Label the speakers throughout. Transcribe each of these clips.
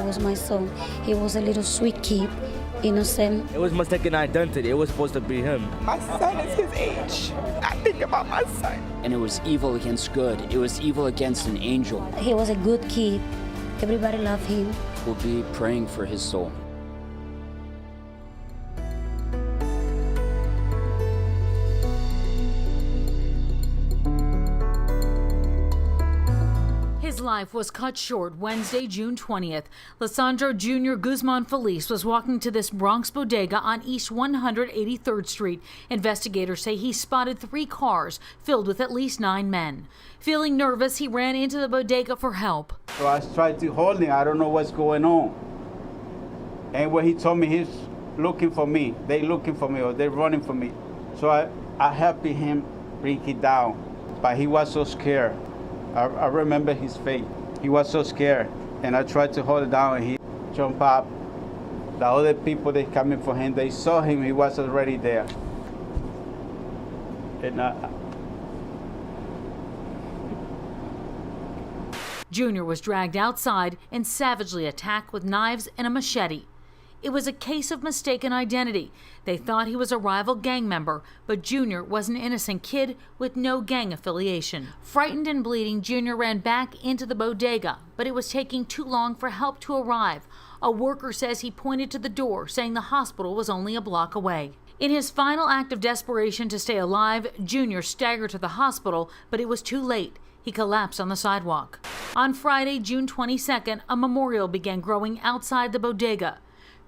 Speaker 1: was my son. He was a little sweet kid, innocent.
Speaker 2: It was mistaken identity. It was supposed to be him.
Speaker 3: My son is his age. I think about my son.
Speaker 4: And it was evil against good. It was evil against an angel.
Speaker 1: He was a good kid. Everybody loved him.
Speaker 4: We'll be praying for his soul.
Speaker 5: His life was cut short Wednesday, June 20th. Lisandro Jr. Guzman Feliz was walking to this Bronx bodega on East 183rd Street. Investigators say he spotted 3 cars filled with at least 9 men. Feeling nervous, he ran into the bodega for help.
Speaker 6: So I tried to hold him. I don't know what's going on. And when he told me he's looking for me, they looking for me or they're running for me. So I helped him bring it down, but he was so scared. I remember his face. He was so scared, and I tried to hold it down, and he jumped up. The other people that coming for him, they saw him. He was already there. And
Speaker 5: Junior was dragged outside and savagely attacked with knives and a machete. It was a case of mistaken identity. They thought he was a rival gang member, but Junior was an innocent kid with no gang affiliation. Frightened and bleeding, Junior ran back into the bodega, but it was taking too long for help to arrive. A worker says he pointed to the door, saying the hospital was only a block away. In his final act of desperation to stay alive, Junior staggered to the hospital, but it was too late. He collapsed on the sidewalk. On Friday, June 22nd, a memorial began growing outside the bodega.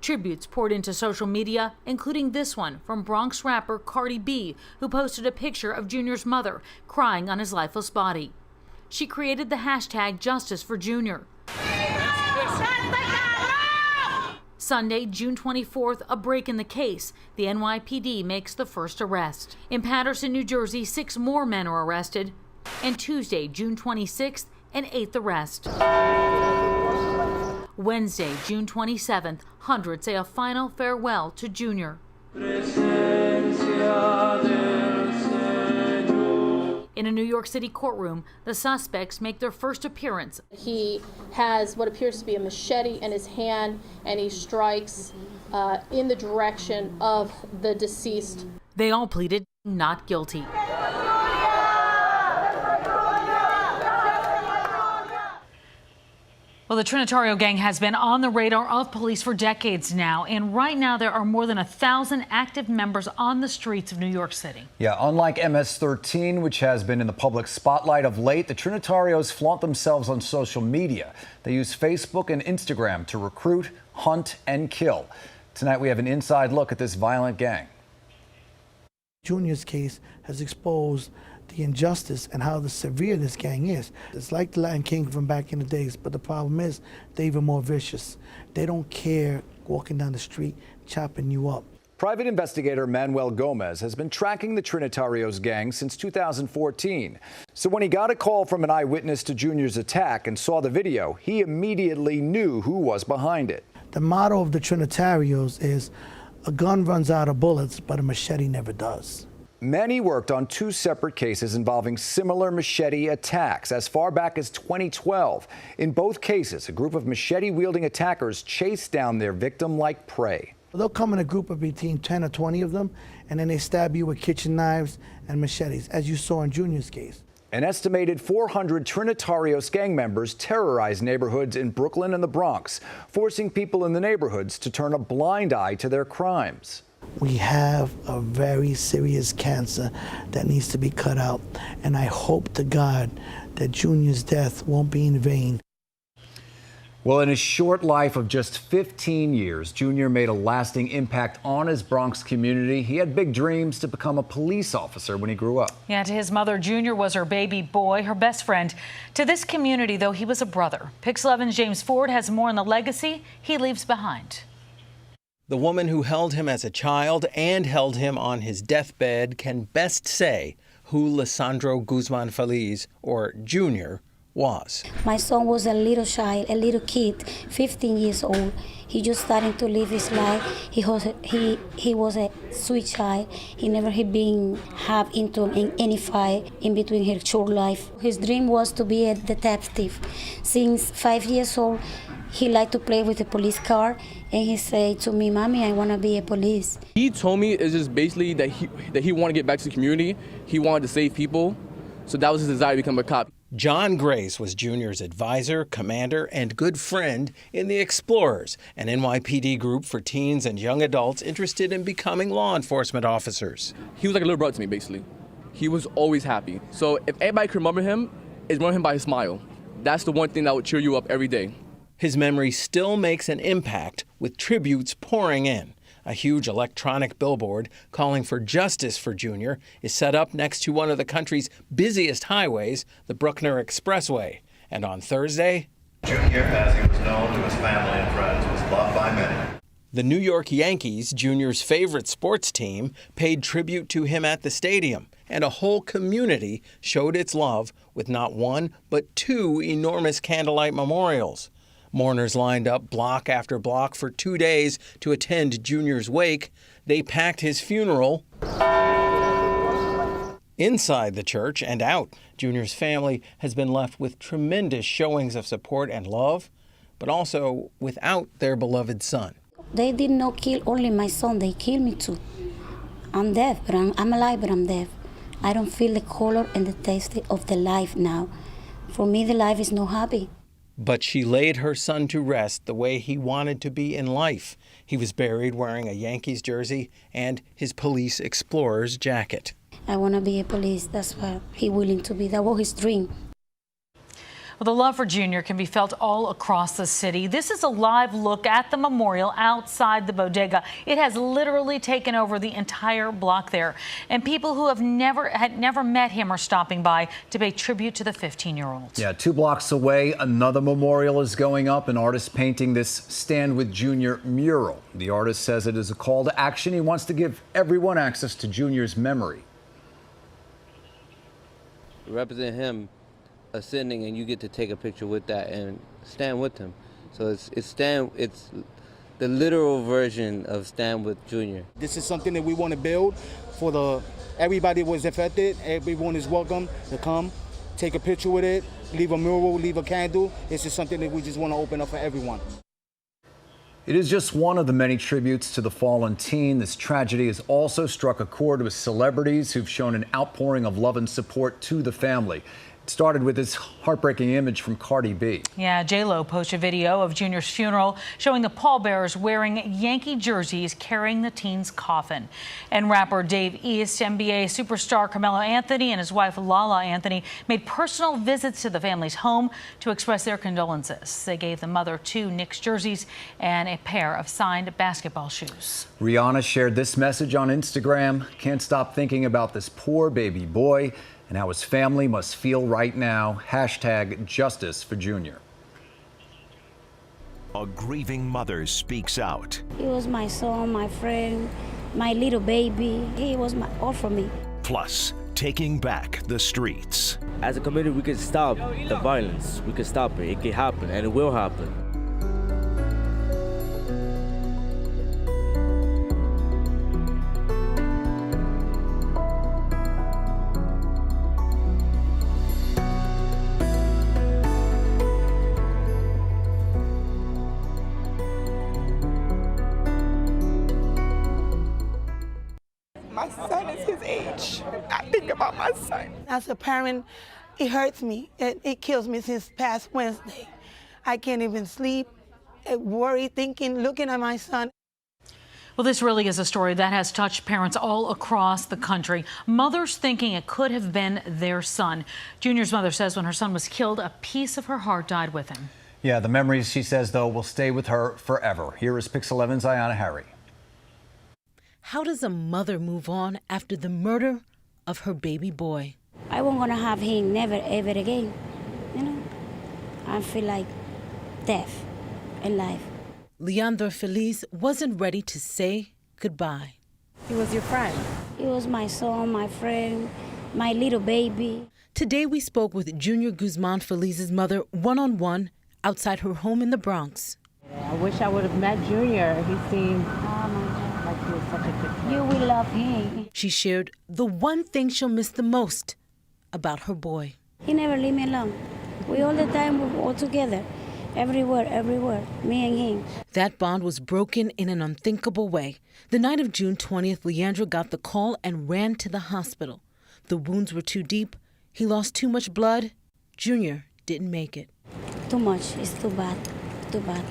Speaker 5: Tributes poured into social media, including this one from Bronx rapper Cardi B, who posted a picture of Junior's mother crying on his lifeless body. She created the hashtag Justice for Junior. Sunday, June 24th, a break in the case. The NYPD makes the first arrest. In Paterson, New Jersey, 6 more men are arrested. And Tuesday, June 26th, an 8th arrest. Wednesday, June 27th, hundreds say a final farewell to Junior. In a New York City courtroom, the suspects make their first appearance.
Speaker 7: He has what appears to be a machete in his hand, and he strikes in the direction of the deceased.
Speaker 5: They all pleaded not guilty. Well, the Trinitario gang has been on the radar of police for decades now, and right now there are more than 1,000 active members on the streets of New York City.
Speaker 8: Yeah, unlike MS-13, which has been in the public spotlight of late, the Trinitarios flaunt themselves on social media. They use Facebook and Instagram to recruit, hunt, and kill. Tonight we have an inside look at this violent gang.
Speaker 9: Junior's case has exposed the injustice and how severe this gang is. It's like the Latin King from back in the days, but the problem is they're even more vicious. They don't care walking down the street, chopping you up.
Speaker 8: Private investigator Manuel Gomez has been tracking the Trinitarios gang since 2014. So when he got a call from an eyewitness to Junior's attack and saw the video, he immediately knew who was behind it.
Speaker 9: The motto of the Trinitarios is, a gun runs out of bullets, but a machete never does.
Speaker 8: Many worked on 2 separate cases involving similar machete attacks as far back as 2012. In both cases, a group of machete-wielding attackers chased down their victim like prey.
Speaker 9: They'll come in a group of between 10 or 20 of them, and then they stab you with kitchen knives and machetes, as you saw in Junior's case.
Speaker 8: An estimated 400 Trinitarios gang members terrorized neighborhoods in Brooklyn and the Bronx, forcing people in the neighborhoods to turn a blind eye to their crimes.
Speaker 9: We have a very serious cancer that needs to be cut out, and I hope to God that Junior's death won't be in vain.
Speaker 8: Well, in his short life of just 15 years, Junior made a lasting impact on his Bronx community. He had big dreams to become a police officer when he grew up.
Speaker 5: Yeah, to his mother, Junior was her baby boy, her best friend. To this community, though, he was a brother. Pix 11's James Ford has more on the legacy he leaves behind.
Speaker 10: The woman who held him as a child and held him on his deathbed can best say who Lisandro Guzman Feliz, or Junior, was.
Speaker 1: My son was a little child, a little kid, 15 years old. He just starting to live his life. He was a sweet child. He never had been into any fight in between his short life. His dream was to be a detective. Since 5 years old, He liked to play with a police car, and he said to me, "Mommy, I want to be a police."
Speaker 11: He told me it's just basically that he wanted to get back to the community. He wanted to save people, so that was his desire to become a cop.
Speaker 10: John Grace was Junior's advisor, commander, and good friend in the Explorers, an NYPD group for teens and young adults interested in becoming law enforcement officers.
Speaker 11: He was like a little brother to me, basically. He was always happy. So if anybody could remember him, it's remember him by his smile. That's the one thing that would cheer you up every day.
Speaker 10: His memory still makes an impact with tributes pouring in. A huge electronic billboard calling for justice for Junior is set up next to one of the country's busiest highways, the Bruckner Expressway. And on Thursday,
Speaker 12: Junior, as he was known to his family and friends, was loved by many.
Speaker 10: The New York Yankees, Junior's favorite sports team, paid tribute to him at the stadium, and a whole community showed its love with not one, but two enormous candlelight memorials. Mourners lined up block after block for 2 days to attend Junior's wake. They packed his funeral inside the church and out. Junior's family has been left with tremendous showings of support and love, but also without their beloved son.
Speaker 1: They did not kill only my son, they killed me too. I'm deaf, but I'm alive, but I'm deaf. I don't feel the color and the taste of the life now. For me, the life is not happy.
Speaker 10: But she laid her son to rest the way he wanted to be in life. He was buried wearing a Yankees jersey and his police explorer's jacket.
Speaker 1: I want to be a police. That's what he willing to be. That was his dream.
Speaker 5: Well, the love for Junior can be felt all across the city. This is a live look at the memorial outside the bodega. It has literally taken over the entire block there. And people who had never met him are stopping by to pay tribute to the 15-year-old.
Speaker 8: Yeah, 2 blocks away, another memorial is going up. An artist painting this Stand With Junior mural. The artist says it is a call to action. He wants to give everyone access to Junior's memory.
Speaker 13: Represent him ascending, and you get to take a picture with that and stand with him. So it's the literal version of Stand With Junior.
Speaker 14: This is something that we want to build for everybody was affected. Everyone is welcome to come, take a picture with it, leave a mural, leave a candle. It's just something that we just want to open up for everyone.
Speaker 8: It is just one of the many tributes to the fallen teen. This tragedy has also struck a chord with celebrities who've shown an outpouring of love and support to the family. It started with this heartbreaking image from Cardi B.
Speaker 5: Yeah, J-Lo posted a video of Junior's funeral showing the pallbearers wearing Yankee jerseys carrying the teen's coffin. And rapper Dave East, NBA superstar Carmelo Anthony and his wife Lala Anthony made personal visits to the family's home to express their condolences. They gave the mother 2 Knicks jerseys and a pair of signed basketball shoes.
Speaker 8: Rihanna shared this message on Instagram. Can't stop thinking about this poor baby boy and how his family must feel right now. #Justice for Junior.
Speaker 15: A grieving mother speaks out.
Speaker 1: He was my son, my friend, my little baby. He was all for me.
Speaker 15: Plus, taking back the streets.
Speaker 2: As a community, we can stop the violence. We can stop it. It can happen, and it will happen.
Speaker 3: My son is his age. I think about my son.
Speaker 16: As a parent, it hurts me. It kills me since past Wednesday. I can't even sleep, worry, thinking, looking at my son.
Speaker 5: Well, this really is a story that has touched parents all across the country. Mothers thinking it could have been their son. Junior's mother says when her son was killed, a piece of her heart died with him.
Speaker 8: Yeah, the memories, she says, though, will stay with her forever. Here is Pix 11's Ayana Harry.
Speaker 17: How does a mother move on after the murder of her baby boy?
Speaker 1: I won't gonna have him never ever again. You know, I feel like death in life.
Speaker 17: Leandro Feliz wasn't ready to say goodbye.
Speaker 1: He was your friend. He was my son, my friend, my little baby.
Speaker 17: Today we spoke with Junior Guzman Feliz's mother one-on-one outside her home in the Bronx.
Speaker 18: I wish I would have met Junior. He seemed like he was such a good friend.
Speaker 1: You will love him.
Speaker 17: She shared the one thing she'll miss the most about her boy.
Speaker 1: He never leave me alone. We all the time, we were all together. everywhere, me and him.
Speaker 17: That bond was broken in an unthinkable way. The night of June 20th, Leandro got the call and ran to the hospital. The wounds were too deep. He lost too much blood. Junior didn't make it.
Speaker 1: Too much. It's too bad. Too bad.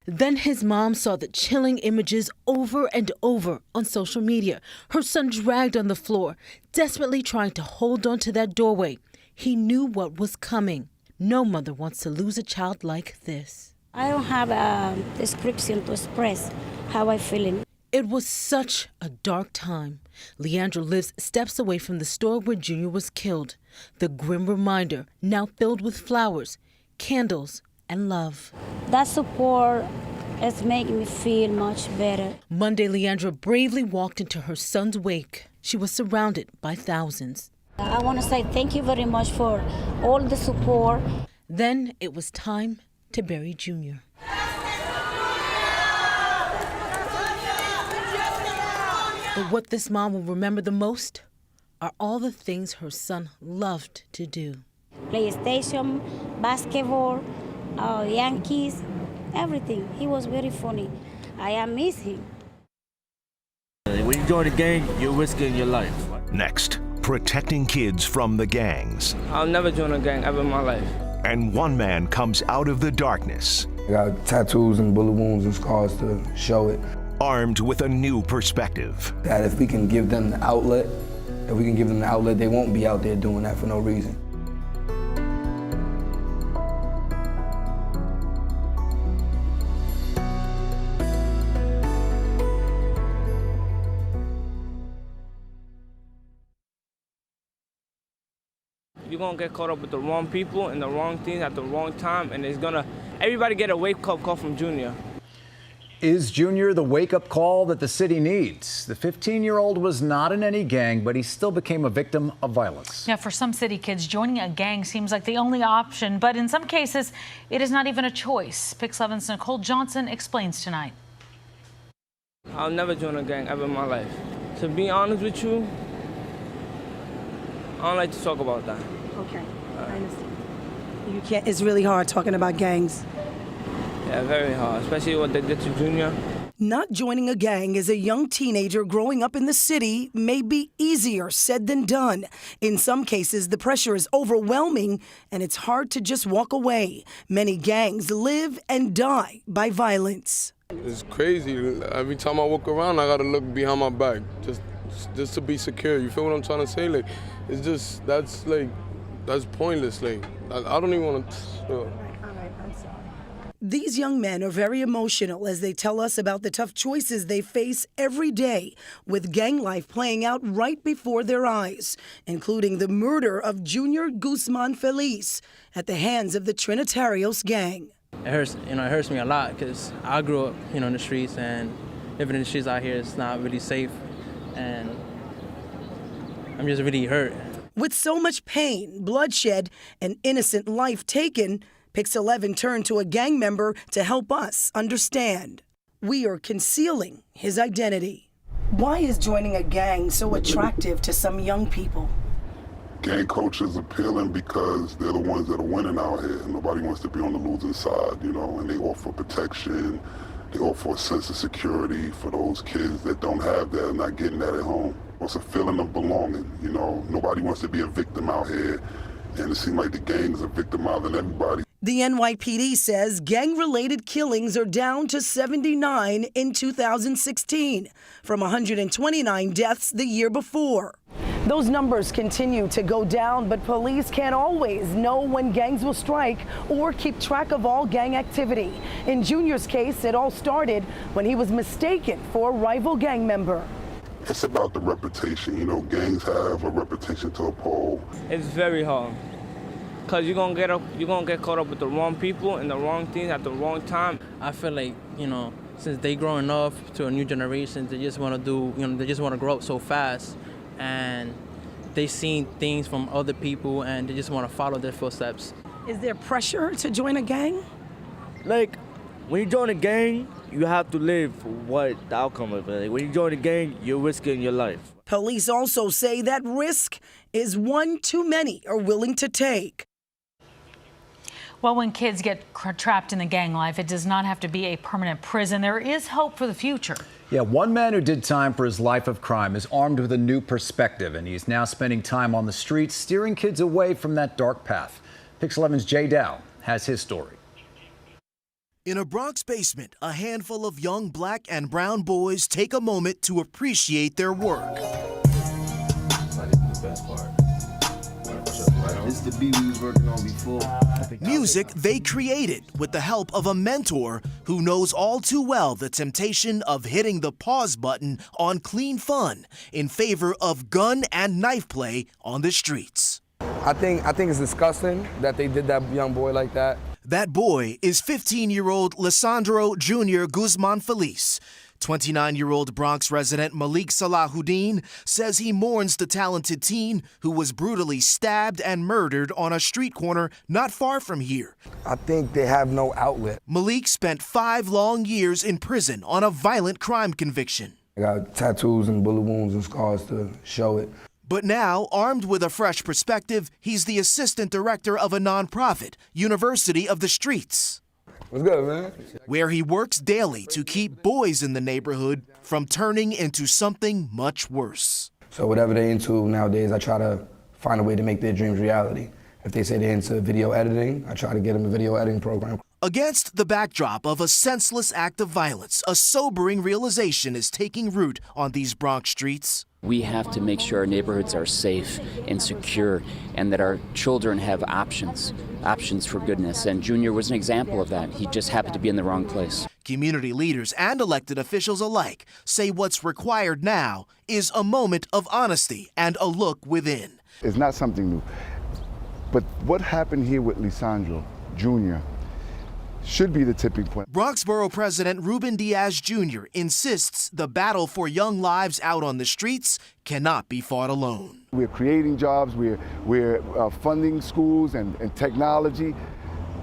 Speaker 17: Then his mom saw the chilling images over and over on social media. Her son dragged on the floor, desperately trying to hold on to that doorway. He knew what was coming. No mother wants to lose a child like this.
Speaker 1: I don't have a description to express how I feel.
Speaker 17: It was such a dark time. Leandro lives steps away from the store where Junior was killed. The grim reminder, now filled with flowers, candles, and love.
Speaker 1: That support has made me feel much better.
Speaker 17: Monday, Leandra bravely walked into her son's wake. She was surrounded by thousands.
Speaker 1: I want to say thank you very much for all the support.
Speaker 17: Then it was time to bury Junior. But what this mom will remember the most are all the things her son loved to do.
Speaker 1: PlayStation, basketball, Yankees, everything. He was very funny. I miss him.
Speaker 2: When you join the gang, you're risking your life.
Speaker 15: Next, protecting kids from the gangs.
Speaker 19: I'll never join a gang ever in my life.
Speaker 15: And one man comes out of the darkness.
Speaker 20: I got tattoos and bullet wounds and scars to show it.
Speaker 15: Armed with a new perspective.
Speaker 20: That if we can give them the outlet, they won't be out there doing that for no reason.
Speaker 19: You're gonna get caught up with the wrong people and the wrong things at the wrong time, and everybody get a wake-up call from Junior.
Speaker 8: Is Junior the wake-up call that the city needs? The 15-year-old was not in any gang, but he still became a victim of violence.
Speaker 5: Yeah, for some city kids, joining a gang seems like the only option, but in some cases, it is not even a choice. Pix 11's Nicole Johnson explains tonight.
Speaker 19: I'll never join a gang ever in my life. To be honest with you, I don't like to talk about that.
Speaker 21: Okay, I understand. You can't. It's really hard talking about gangs.
Speaker 19: Yeah, very hard, especially what they did to Junior.
Speaker 21: Not joining a gang as a young teenager growing up in the city may be easier said than done. In some cases, the pressure is overwhelming and it's hard to just walk away. Many gangs live and die by violence.
Speaker 22: It's crazy. Every time I walk around, I gotta look behind my back just to be secure. You feel what I'm trying to say? Like, it's just, that's pointless. Like, I don't even want to.
Speaker 21: These young men are very emotional as they tell us about the tough choices they face every day, with gang life playing out right before their eyes, including the murder of Junior Guzman Feliz at the hands of the Trinitarios gang.
Speaker 23: It hurts me a lot because I grew up, in the streets, and living in the streets out here is not really safe, and I'm just really hurt.
Speaker 21: With so much pain, bloodshed, and innocent life taken, Pix 11 turned to a gang member to help us understand. We are concealing his identity. Why is joining a gang so attractive to some young people?
Speaker 24: Gang culture is appealing because they're the ones that are winning out here. Nobody wants to be on the losing side, and they offer protection. They offer a sense of security for those kids that don't have that and not getting that at home. It's a feeling of belonging, Nobody wants to be a victim out here, and it seems like the gangs are victimizing everybody.
Speaker 21: The NYPD says gang-related killings are down to 79 in 2016, from 129 deaths the year before. Those numbers continue to go down, but police can't always know when gangs will strike or keep track of all gang activity. In Junior's case, it all started when he was mistaken for a rival gang member.
Speaker 24: It's about the reputation, gangs have a reputation to uphold.
Speaker 19: It's very hard. Because you're gonna get caught up with the wrong people and the wrong things at the wrong time.
Speaker 23: I feel like, since they growing up to a new generation, they just want to they just want to grow up so fast, and they seen things from other people and they just want to follow their footsteps.
Speaker 21: Is there pressure to join a gang?
Speaker 2: Like, when you join a gang, you have to live for what the outcome of it. Like, when you join a gang, you're risking your life.
Speaker 21: Police also say that risk is one too many are willing to take.
Speaker 5: Well, when kids get trapped in the gang life, it does not have to be a permanent prison. There is hope for the future.
Speaker 8: Yeah, one man who did time for his life of crime is armed with a new perspective, and he's now spending time on the streets, steering kids away from that dark path. Pix 11's Jay Dow has his story.
Speaker 4: In a Bronx basement, a handful of young black and brown boys take a moment to appreciate their work.
Speaker 6: It's the beat we was working on before.
Speaker 4: Music they created with the help of a mentor who knows all too well the temptation of hitting the pause button on clean fun in favor of gun and knife play on the streets.
Speaker 20: I think it's disgusting that they did that young boy like that.
Speaker 4: That boy is 15-year-old Lisandro Jr. Guzman Feliz. 29-year-old Bronx resident Malik Salahuddin says he mourns the talented teen who was brutally stabbed and murdered on a street corner not far from here.
Speaker 20: I think they have no outlet.
Speaker 4: Malik spent 5 long years in prison on a violent crime conviction.
Speaker 20: I got tattoos and bullet wounds and scars to show it.
Speaker 4: But now, armed with a fresh perspective, he's the assistant director of a nonprofit, University of the Streets.
Speaker 20: What's good, man?
Speaker 4: Where he works daily to keep boys in the neighborhood from turning into something much worse.
Speaker 20: So whatever they're into nowadays, I try to find a way to make their dreams reality. If they say they're into video editing, I try to get them a video editing program.
Speaker 4: Against the backdrop of a senseless act of violence, a sobering realization is taking root on these Bronx streets.
Speaker 7: We have to make sure our neighborhoods are safe and secure and that our children have options for goodness. And Junior was an example of that. He just happened to be in the wrong place.
Speaker 4: Community leaders and elected officials alike say what's required now is a moment of honesty and a look within.
Speaker 9: It's not something new. But what happened here with Lisandro Jr. should be the tipping point.
Speaker 4: Bronx Borough President Ruben Diaz Jr. insists the battle for young lives out on the streets cannot be fought alone.
Speaker 9: We're creating jobs, we're funding schools and technology,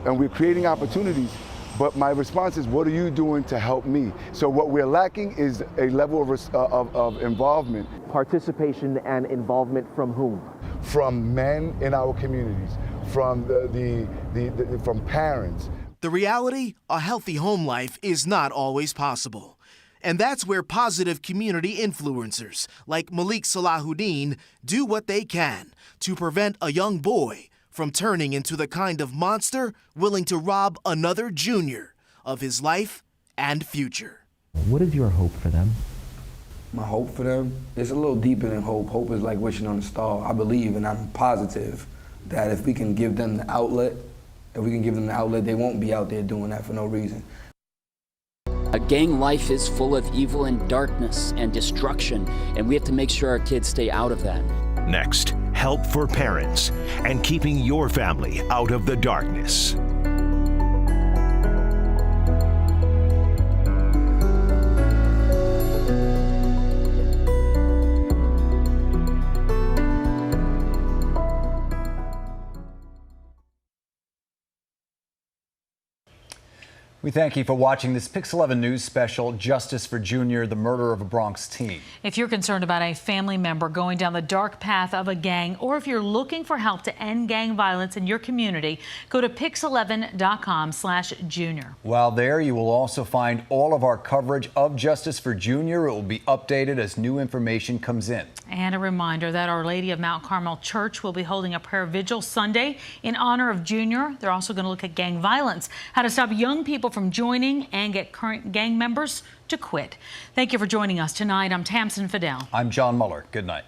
Speaker 9: and we're creating opportunities. But my response is, what are you doing to help me? So what we're lacking is a level of involvement.
Speaker 25: Participation and involvement from whom?
Speaker 9: From men in our communities, from from parents.
Speaker 4: The reality, a healthy home life is not always possible. And that's where positive community influencers like Malik Salahuddin do what they can to prevent a young boy from turning into the kind of monster willing to rob another junior of his life and future.
Speaker 26: What is your hope for them?
Speaker 20: My hope for them is a little deeper than hope. Hope is like wishing on a star. I believe and I'm positive that if we can give them the outlet, they won't be out there doing that for no reason.
Speaker 7: A gang life is full of evil and darkness and destruction, and we have to make sure our kids stay out of that.
Speaker 15: Next, help for parents and keeping your family out of the darkness.
Speaker 8: We thank you for watching this Pix 11 News special, Justice for Junior, the murder of a Bronx teen.
Speaker 5: If you're concerned about a family member going down the dark path of a gang, or if you're looking for help to end gang violence in your community, go to pix11.com/junior.
Speaker 8: While there, you will also find all of our coverage of Justice for Junior. It will be updated as new information comes in.
Speaker 5: And a reminder that Our Lady of Mount Carmel Church will be holding a prayer vigil Sunday in honor of Junior. They're also going to look at gang violence, how to stop young people from joining and get current gang members to quit. Thank you for joining us tonight. I'm Tamsin Fidel.
Speaker 8: I'm John Muller. Good night.